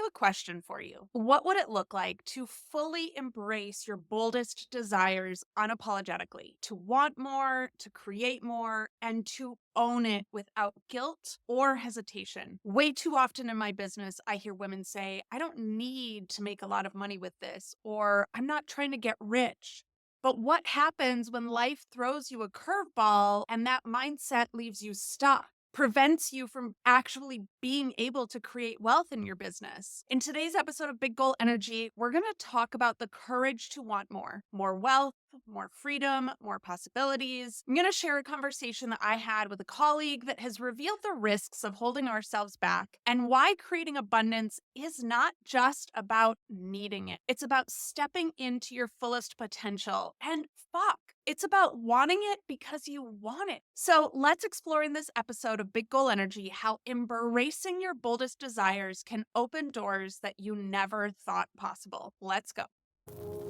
a question for you. What would it look like to fully embrace your boldest desires unapologetically? To want more, to create more, and to own it without guilt or hesitation. Way too often in my business, I hear women say, I don't need to make a lot of money with this, or I'm not trying to get rich. But what happens when life throws you a curveball and that mindset leaves you stuck? Prevents you from actually being able to create wealth in your business. In today's episode of Big Goal Energy, we're going to talk about the courage to want more wealth, more freedom, more possibilities. I'm going to share a conversation that I had with a colleague that has revealed the risks of holding ourselves back and why creating abundance is not just about needing it. It's about stepping into your fullest potential. And fuck, it's about wanting it because you want it. So let's explore in this episode of Big Goal Energy how embracing your boldest desires can open doors that you never thought possible. Let's go.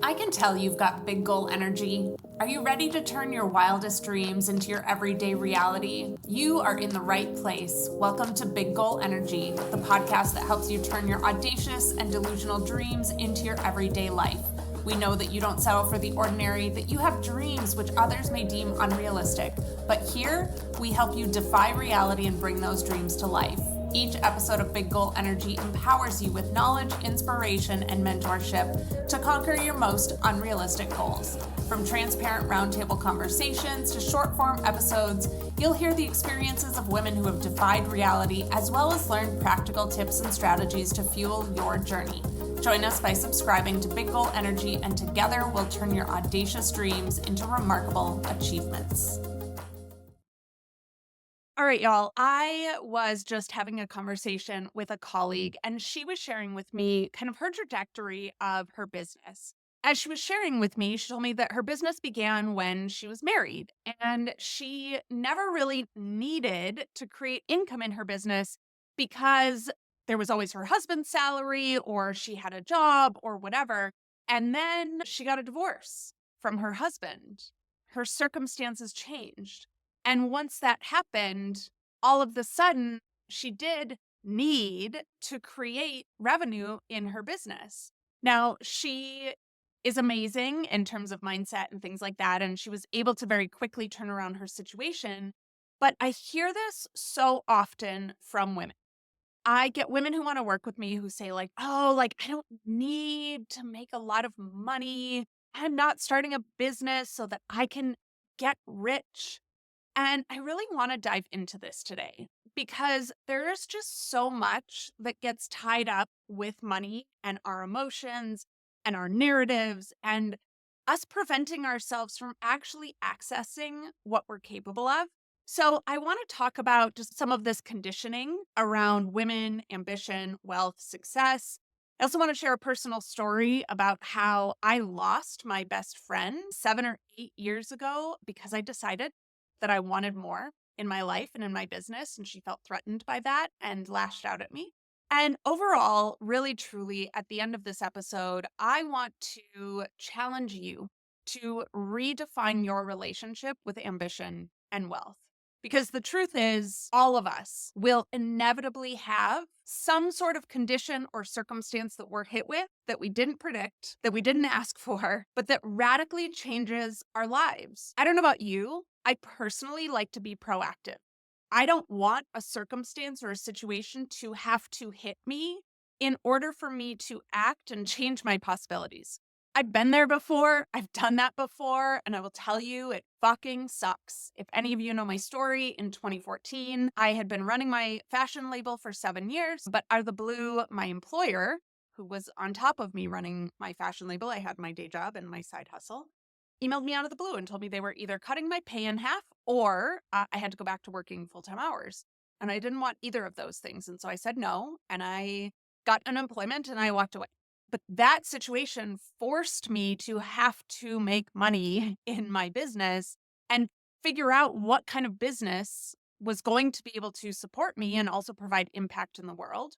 I can tell you've got big goal energy. Are you ready to turn your wildest dreams into your everyday reality? You are in the right place. Welcome to Big Goal Energy, the podcast that helps you turn your audacious and delusional dreams into your everyday life. We know that you don't settle for the ordinary, that you have dreams which others may deem unrealistic. But here, we help you defy reality and bring those dreams to life. Each episode of Big Goal Energy empowers you with knowledge, inspiration, and mentorship to conquer your most unrealistic goals. From transparent roundtable conversations to short-form episodes, you'll hear the experiences of women who have defied reality, as well as learn practical tips and strategies to fuel your journey. Join us by subscribing to Big Goal Energy, and together we'll turn your audacious dreams into remarkable achievements. All right, y'all. I was just having a conversation with a colleague, and she was sharing with me kind of her trajectory of her business. As she was sharing with me, she told me that her business began when she was married, and she never really needed to create income in her business because there was always her husband's salary, or she had a job, or whatever. And then she got a divorce from her husband. Her circumstances changed. And once that happened, all of the sudden, she did need to create revenue in her business. Now, she is amazing in terms of mindset and things like that. And she was able to very quickly turn around her situation. But I hear this so often from women. I get women who want to work with me who say, like, oh, like, I don't need to make a lot of money. I'm not starting a business so that I can get rich. And I really want to dive into this today because there is just so much that gets tied up with money and our emotions and our narratives and us preventing ourselves from actually accessing what we're capable of. So, I want to talk about just some of this conditioning around women, ambition, wealth, success. I also want to share a personal story about how I lost my best friend 7 or 8 years ago because I decided that I wanted more in my life and in my business. And she felt threatened by that and lashed out at me. And overall, really, truly, at the end of this episode, I want to challenge you to redefine your relationship with ambition and wealth. Because the truth is, all of us will inevitably have some sort of condition or circumstance that we're hit with that we didn't predict, that we didn't ask for, but that radically changes our lives. I don't know about you. I personally like to be proactive. I don't want a circumstance or a situation to have to hit me in order for me to act and change my possibilities. I've been there before. I've done that before. And I will tell you, it fucking sucks. If any of you know my story, in 2014, I had been running my fashion label for 7 years, but out of the blue, my employer, who was on top of me running my fashion label, I had my day job and my side hustle, emailed me out of the blue and told me they were either cutting my pay in half or I had to go back to working full-time hours. And I didn't want either of those things. And so I said no, and I got unemployment and I walked away. But that situation forced me to have to make money in my business and figure out what kind of business was going to be able to support me and also provide impact in the world.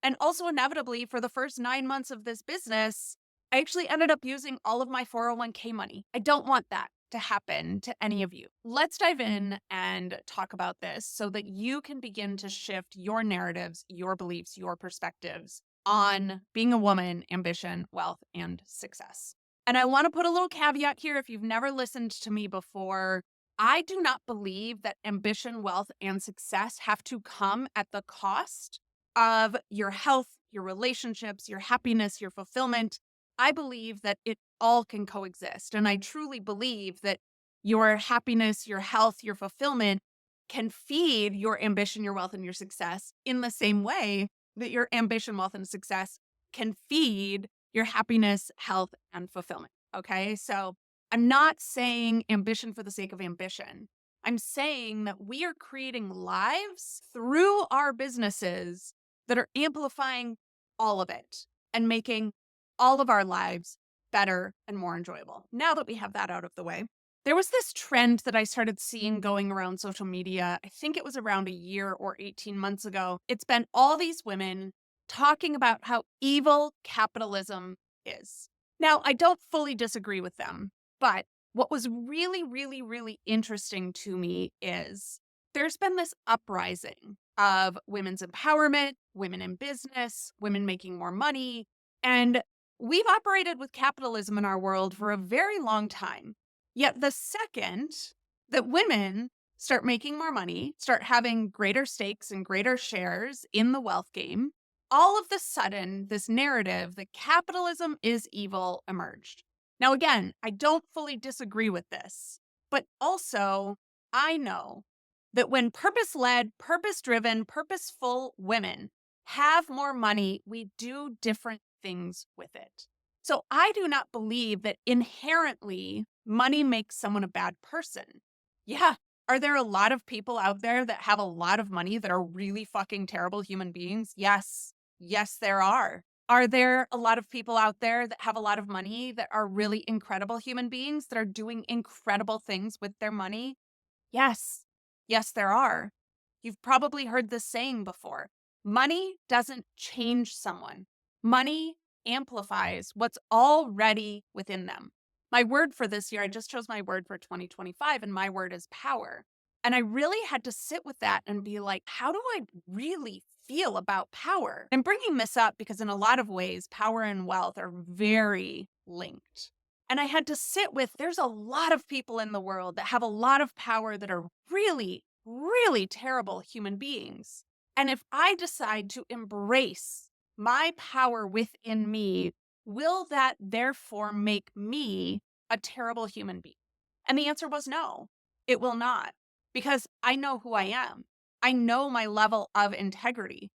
And also, inevitably, for the first 9 months of this business, I actually ended up using all of my 401k money. I don't want that to happen to any of you. Let's dive in and talk about this so that you can begin to shift your narratives, your beliefs, your perspectives on being a woman, ambition, wealth, and success. And I want to put a little caveat here. If you've never listened to me before, I do not believe that ambition, wealth, and success have to come at the cost of your health, your relationships, your happiness, your fulfillment. I believe that it all can coexist. And I truly believe that your happiness, your health, your fulfillment can feed your ambition, your wealth, and your success in the same way that your ambition, wealth, and success can feed your happiness, health, and fulfillment. Okay. So I'm not saying ambition for the sake of ambition. I'm saying that we are creating lives through our businesses that are amplifying all of it and making all of our lives better and more enjoyable. Now that we have that out of the way, there was this trend that I started seeing going around social media. I think it was around a year or 18 months ago. It's been all these women talking about how evil capitalism is. Now, I don't fully disagree with them, but what was really, really, really interesting to me is there's been this uprising of women's empowerment, women in business, women making more money, and we've operated with capitalism in our world for a very long time. Yet the second that women start making more money, start having greater stakes and greater shares in the wealth game, all of the sudden, this narrative that capitalism is evil emerged. Now, again, I don't fully disagree with this, but also I know that when purpose led, purpose driven, purposeful women have more money, we do different things with it. So I do not believe that inherently money makes someone a bad person. Yeah. Are there a lot of people out there that have a lot of money that are really fucking terrible human beings? Yes. Yes, there are. Are there a lot of people out there that have a lot of money that are really incredible human beings that are doing incredible things with their money? Yes. Yes, there are. You've probably heard this saying before. Money doesn't change someone. Money amplifies what's already within them. My word for this year, I just chose my word for 2025, and my word is power. And I really had to sit with that and be like, how do I really feel about power? I'm bringing this up because in a lot of ways, power and wealth are very linked. And I had to sit with there's a lot of people in the world that have a lot of power that are really, really terrible human beings. And if I decide to embrace my power within me, will that therefore make me a terrible human being? And the answer was no, it will not, because I know who I am. I know my level of integrity.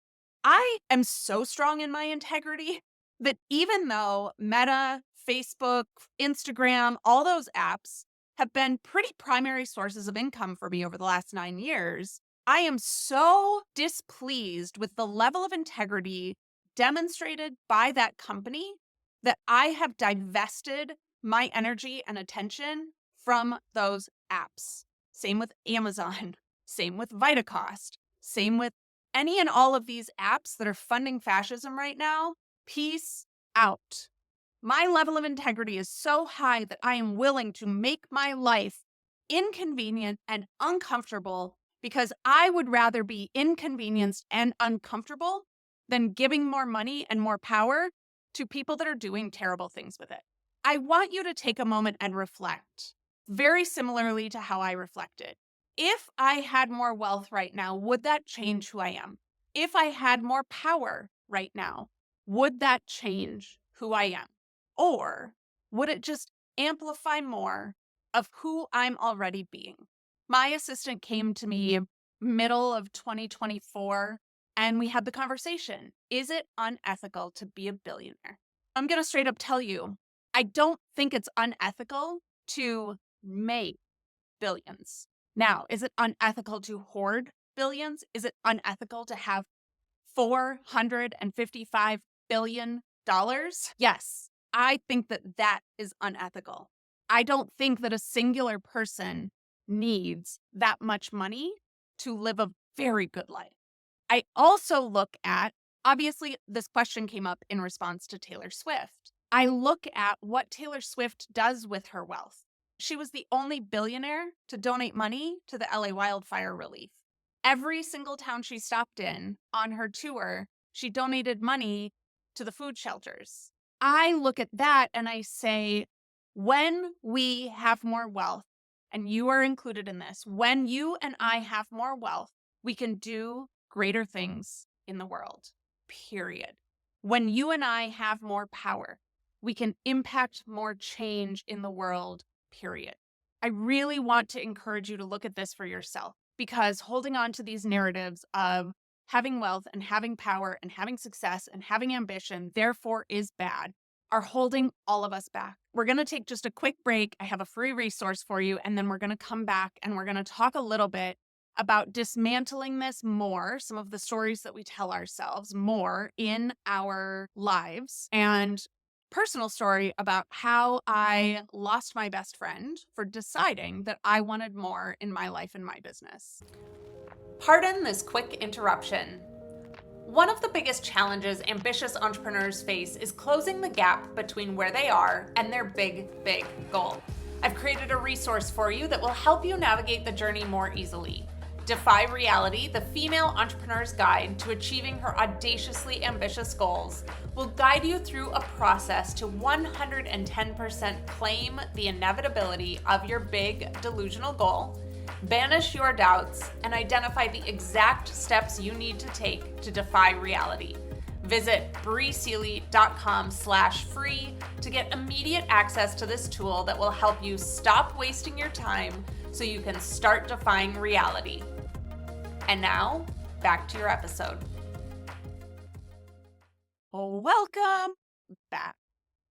I am so strong in my integrity that even though Meta, Facebook, Instagram, all those apps have been pretty primary sources of income for me over the last 9 years, I am so displeased with the level of integrity demonstrated by that company that I have divested my energy and attention from those apps. Same with Amazon, same with Vitacost, same with any and all of these apps that are funding fascism right now. Peace out. My level of integrity is so high that I am willing to make my life inconvenient and uncomfortable because I would rather be inconvenienced and uncomfortable than giving more money and more power to people that are doing terrible things with it. I want you to take a moment and reflect, very similarly to how I reflected. If I had more wealth right now, would that change who I am? If I had more power right now, would that change who I am? Or would it just amplify more of who I'm already being? My assistant came to me middle of 2024 and we had the conversation. Is it unethical to be a billionaire? I'm going to straight up tell you, I don't think it's unethical to make billions. Now, is it unethical to hoard billions? Is it unethical to have $455 billion? Yes, I think that that is unethical. I don't think that a singular person needs that much money to live a very good life. I also look at, obviously, this question came up in response to Taylor Swift. I look at what Taylor Swift does with her wealth. She was the only billionaire to donate money to the LA wildfire relief. Every single town she stopped in on her tour, she donated money to the food shelters. I look at that and I say, when we have more wealth, and you are included in this, when you and I have more wealth, we can do greater things in the world, period. When you and I have more power, we can impact more change in the world, period. I really want to encourage you to look at this for yourself, because holding on to these narratives of having wealth and having power and having success and having ambition, therefore is bad, are holding all of us back. We're going to take just a quick break. I have a free resource for you, and then we're going to come back and we're going to talk a little bit about dismantling this more, some of the stories that we tell ourselves more in our lives, and personal story about how I lost my best friend for deciding that I wanted more in my life and my business. Pardon this quick interruption. One of the biggest challenges ambitious entrepreneurs face is closing the gap between where they are and their big, big goal. I've created a resource for you that will help you navigate the journey more easily. Defy Reality, the female entrepreneur's guide to achieving her audaciously ambitious goals, will guide you through a process to 110% claim the inevitability of your big delusional goal, banish your doubts, and identify the exact steps you need to take to defy reality. Visit breesealy.com/free to get immediate access to this tool that will help you stop wasting your time so you can start defying reality. And now, back to your episode. Welcome back.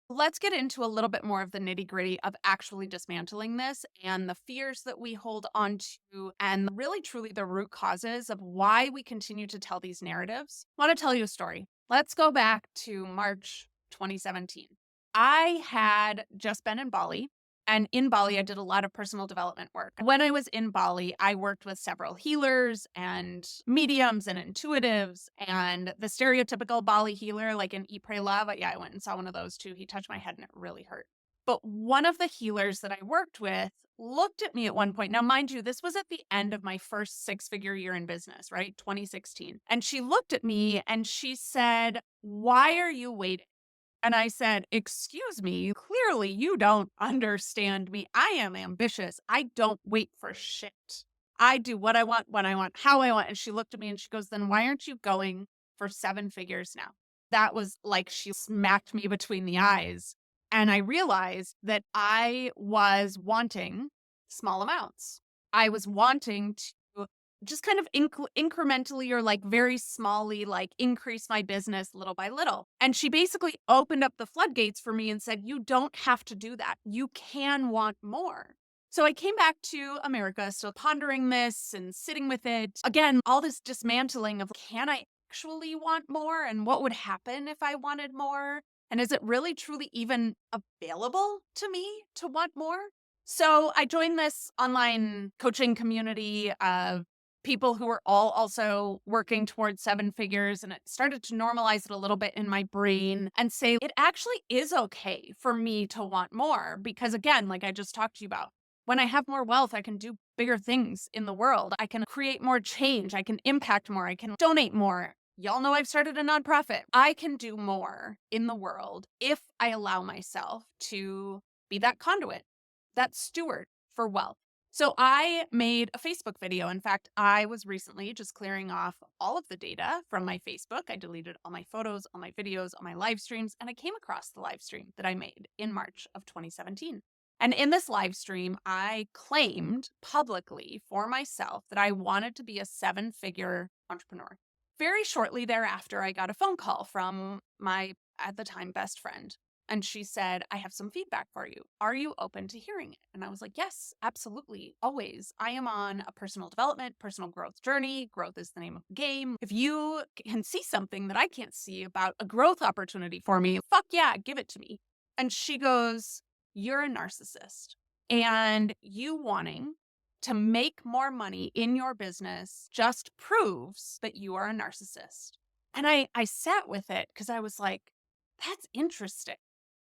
Let's get into a little bit more of the nitty-gritty of actually dismantling this and the fears that we hold on to, and really truly the root causes of why we continue to tell these narratives. I want to tell you a story. Let's go back to March 2017. I had just been in Bali. And in Bali, I did a lot of personal development work. When I was in Bali, I worked with several healers and mediums and intuitives and the stereotypical Bali healer, like in Eat, Pray, Love. Yeah, I went and saw one of those too. He touched my head and it really hurt. But one of the healers that I worked with looked at me at one point. Now, mind you, this was at the end of my first six-figure year in business, right? 2016. And she looked at me and she said, "Why are you waiting?" And I said, "Excuse me, clearly you don't understand me. I am ambitious. I don't wait for shit. I do what I want, when I want, how I want." And she looked at me and she goes, "Then why aren't you going for seven figures now?" That was like she smacked me between the eyes. And I realized that I was wanting small amounts. I was wanting to just kind of incrementally or like very smallly, like increase my business little by little. And she basically opened up the floodgates for me and said, "You don't have to do that. You can want more." So I came back to America, still pondering this and sitting with it. Again, all this dismantling of, can I actually want more? And what would happen if I wanted more? And is it really truly even available to me to want more? So I joined this online coaching community of people who were all also working towards seven figures, and it started to normalize it a little bit in my brain and say it actually is okay for me to want more, because again, like I just talked to you about, when I have more wealth, I can do bigger things in the world. I can create more change. I can impact more. I can donate more. Y'all know I've started a nonprofit. I can do more in the world if I allow myself to be that conduit, that steward for wealth. So I made a Facebook video. In fact, I was recently just clearing off all of the data from my Facebook. I deleted all my photos, all my videos, all my live streams, and I came across the live stream that I made in March of 2017. And in this live stream, I claimed publicly for myself that I wanted to be a seven-figure entrepreneur. Very shortly thereafter, I got a phone call from my, at the time, best friend. And she said, "I have some feedback for you. Are you open to hearing it?" And I was like, "Yes, absolutely. Always. I am on a personal development, personal growth journey. Growth is the name of the game. If you can see something that I can't see about a growth opportunity for me, fuck yeah, give it to me." And she goes, "You're a narcissist. And you wanting to make more money in your business just proves that you are a narcissist." And I sat with it because I was like, that's interesting.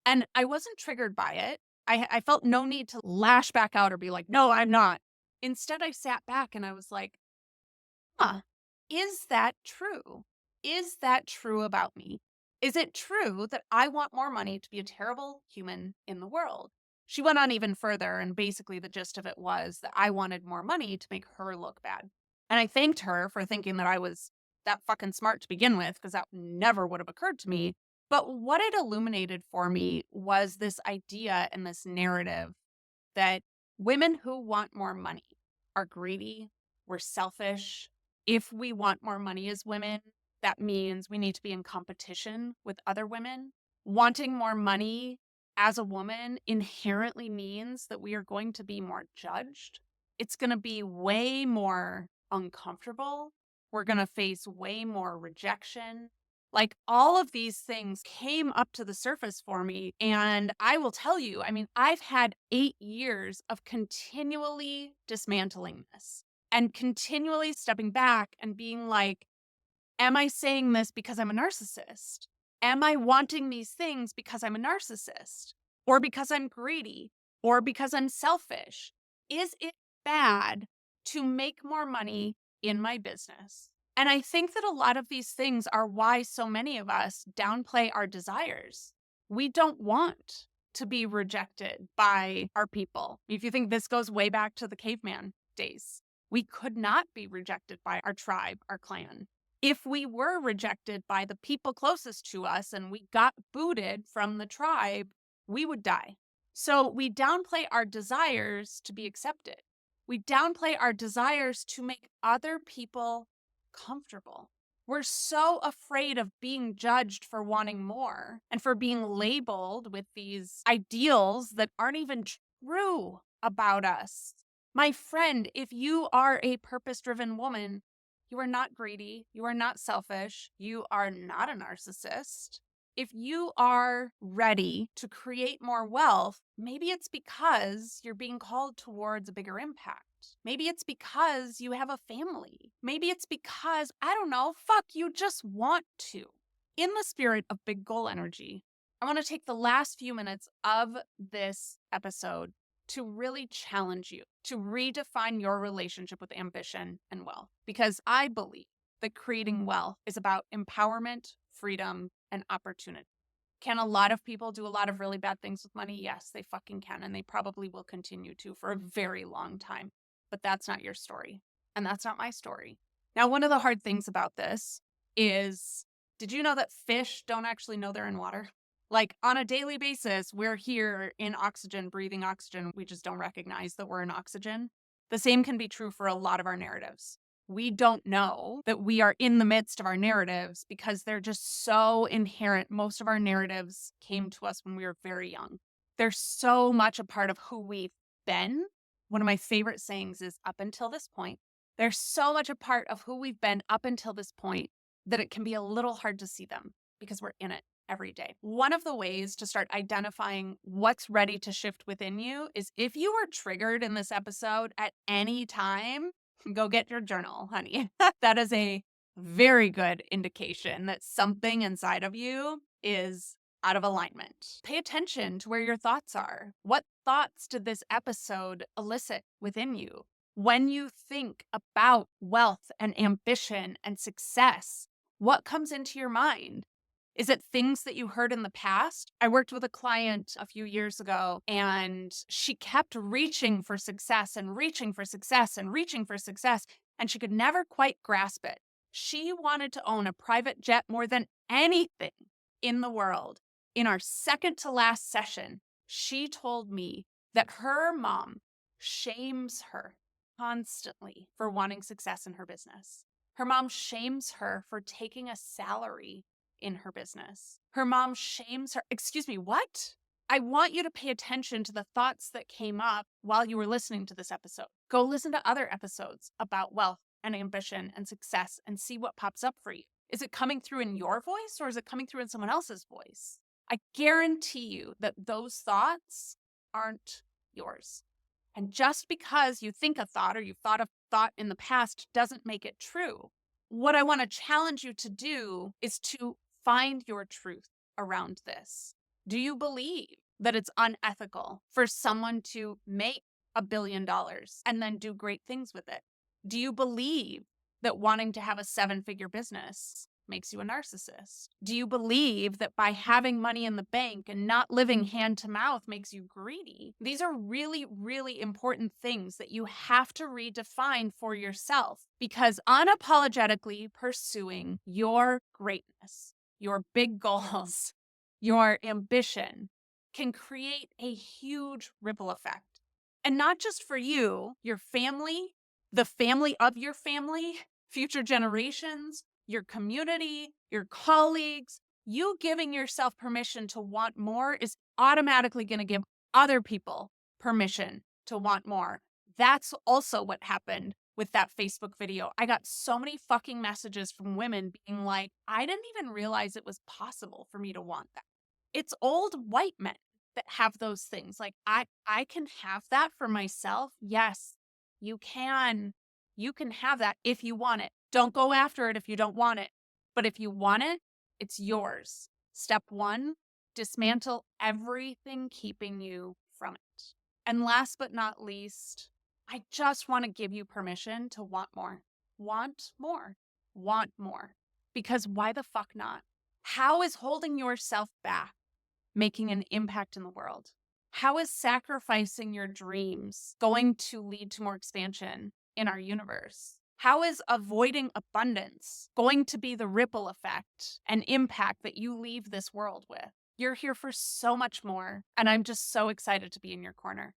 And I wasn't triggered by it. I felt no need to lash back out or be like, "No, I'm not." Instead, I sat back and I was like, huh, is that true? Is that true about me? Is it true that I want more money to be a terrible human in the world? She went on even further, and basically the gist of it was that I wanted more money to make her look bad. And I thanked her for thinking that I was that fucking smart to begin with, because that never would have occurred to me. But what it illuminated for me was this idea and this narrative that women who want more money are greedy, we're selfish. If we want more money as women, that means we need to be in competition with other women. Wanting more money as a woman inherently means that we are going to be more judged. It's going to be way more uncomfortable. We're going to face way more rejection. Like, all of these things came up to the surface for me. And I will tell you, I mean, I've had 8 years of continually dismantling this and continually stepping back and being like, am I saying this because I'm a narcissist? Am I wanting these things because I'm a narcissist? Or because I'm greedy? Or because I'm selfish? Is it bad to make more money in my business? And I think that a lot of these things are why so many of us downplay our desires. We don't want to be rejected by our people. If you think this goes way back to the caveman days, we could not be rejected by our tribe, our clan. If we were rejected by the people closest to us and we got booted from the tribe, we would die. So we downplay our desires to be accepted. We downplay our desires to make other people comfortable. We're so afraid of being judged for wanting more and for being labeled with these ideals that aren't even true about us. My friend, if you are a purpose-driven woman, you are not greedy. You are not selfish. You are not a narcissist. If you are ready to create more wealth, maybe it's because you're being called towards a bigger impact. Maybe it's because you have a family. Maybe it's because, I don't know, fuck, you just want to. In the spirit of big goal energy, I want to take the last few minutes of this episode to really challenge you to redefine your relationship with ambition and wealth. Because I believe that creating wealth is about empowerment, freedom, and opportunity. Can a lot of people do a lot of really bad things with money? Yes, they fucking can. And they probably will continue to for a very long time. But that's not your story. And that's not my story. Now, one of the hard things about this is, did you know that fish don't actually know they're in water? Like, on a daily basis, we're here in oxygen, breathing oxygen. We just don't recognize that we're in oxygen. The same can be true for a lot of our narratives. We don't know that we are in the midst of our narratives because they're just so inherent. Most of our narratives came to us when we were very young. They're so much a part of who we've been. One of my favorite sayings is up until this point. They're so much a part of who we've been up until this point that it can be a little hard to see them because we're in it every day. One of the ways to start identifying what's ready to shift within you is, if you were triggered in this episode at any time, go get your journal, honey. That is a very good indication that something inside of you is out of alignment. Pay attention to where your thoughts are. What thoughts did this episode elicit within you? When you think about wealth and ambition and success, what comes into your mind? Is it things that you heard in the past? I worked with a client a few years ago, and she kept reaching for success and reaching for success and reaching for success, and she could never quite grasp it. She wanted to own a private jet more than anything in the world. In our second to last session, she told me that her mom shames her constantly for wanting success in her business. Her mom shames her for taking a salary in her business. Her mom shames her. Excuse me, what? I want you to pay attention to the thoughts that came up while you were listening to this episode. Go listen to other episodes about wealth and ambition and success and see what pops up for you. Is it coming through in your voice, or is it coming through in someone else's voice? I guarantee you that those thoughts aren't yours. And just because you think a thought or you've thought a thought in the past doesn't make it true. What I want to challenge you to do is to find your truth around this. Do you believe that it's unethical for someone to make $1 billion and then do great things with it? Do you believe that wanting to have a 7-figure business makes you a narcissist? Do you believe that by having money in the bank and not living hand to mouth makes you greedy? These are really, really important things that you have to redefine for yourself, because unapologetically pursuing your greatness, your big goals, your ambition can create a huge ripple effect. And not just for you, your family, the family of your family, future generations, your community, your colleagues. You giving yourself permission to want more is automatically going to give other people permission to want more. That's also what happened with that Facebook video. I got so many fucking messages from women being like, I didn't even realize it was possible for me to want that. It's old white men that have those things. Like, I can have that for myself. Yes, you can. You can have that if you want it. Don't go after it if you don't want it. But if you want it, it's yours. Step 1, dismantle everything keeping you from it. And last but not least, I just want to give you permission to want more. Want more. Want more. Because why the fuck not? How is holding yourself back making an impact in the world? How is sacrificing your dreams going to lead to more expansion in our universe? How is avoiding abundance going to be the ripple effect and impact that you leave this world with? You're here for so much more, and I'm just so excited to be in your corner.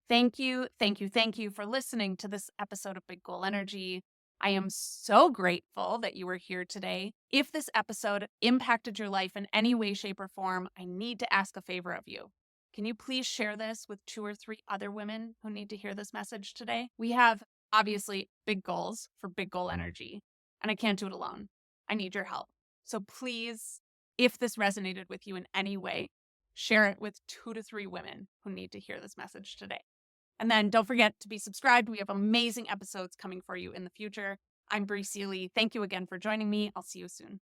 Thank you, thank you, thank you for listening to this episode of Big Goal Energy. I am so grateful that you were here today. If this episode impacted your life in any way, shape, or form, I need to ask a favor of you. Can you please share this with 2 or 3 other women who need to hear this message today? We have, obviously, big goals for Big Goal Energy, and I can't do it alone. I need your help. So please, if this resonated with you in any way, share it with 2 to 3 women who need to hear this message today. And then don't forget to be subscribed. We have amazing episodes coming for you in the future. I'm Bree Seeley. Thank you again for joining me. I'll see you soon.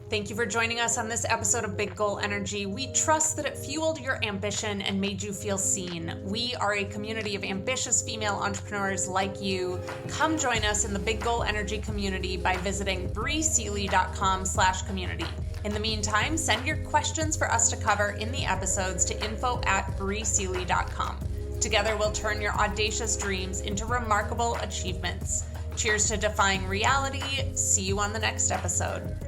Thank you for joining us on this episode of Big Goal Energy. We trust that it fueled your ambition and made you feel seen. We are a community of ambitious female entrepreneurs like you. Come join us in the Big Goal Energy community by visiting breeseeley.com/community. In the meantime, send your questions for us to cover in the episodes to info@breeseeley.com. Together, we'll turn your audacious dreams into remarkable achievements. Cheers to defying reality. See you on the next episode.